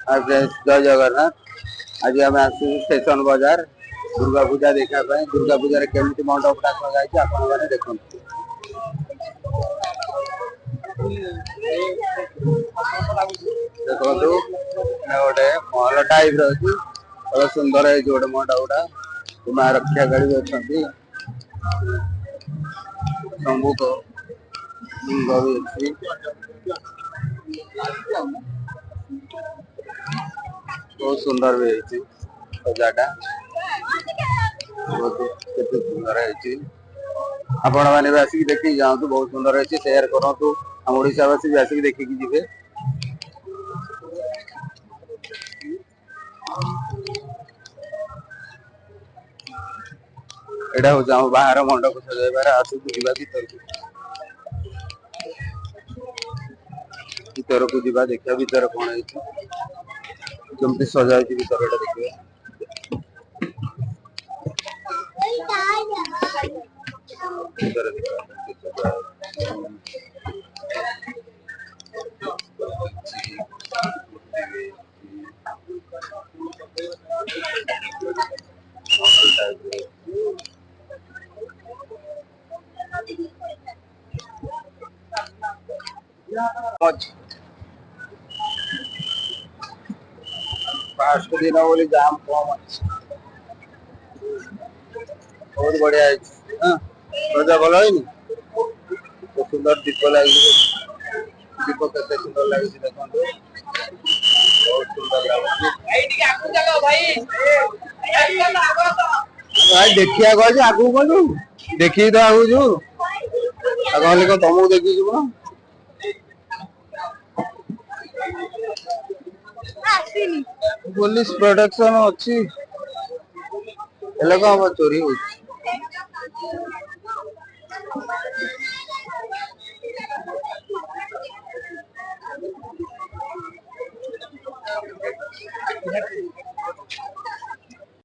Hi friends, जय जगन्नाथ। आज आम आस स्टेशन बाजार दुर्गा पूजा देखा दुर्गा पूजा केमती मंडपटा सजाई आपण मैंने देखते देखो गोटे महल टाइप रही बहुत सुंदर है गोटे मंडपटा माँ रक्षा करी अच्छा सम्मुख लिंग भी अच्छी बहुत सुंदर भी है सजाटा बहुत सुंदर है आपण मैंने भी आसिक देखिए जातु बहुत सुंदर है शेयर करूँ आम ओडावासी भी आसिक देखिए जी एटा हूँ आम बाहर मंडप सजाइबार आसू जा भीतर को जा देखा भीतर कौन है जमती सजा भीतर देखिए फास्ट दिन बोली जाम कम अच्छी बहुत बढ़िया है रजा भल है तो सुंदर दीप लगे दीप के सुंदर लगे देखो बहुत सुंदर लगे भाई देखिया कह आगू कलु देखी तो आगू जो कहले तुमको देखी जीव पुलिस प्रोटेक्शन अच्छी हम चोरी हो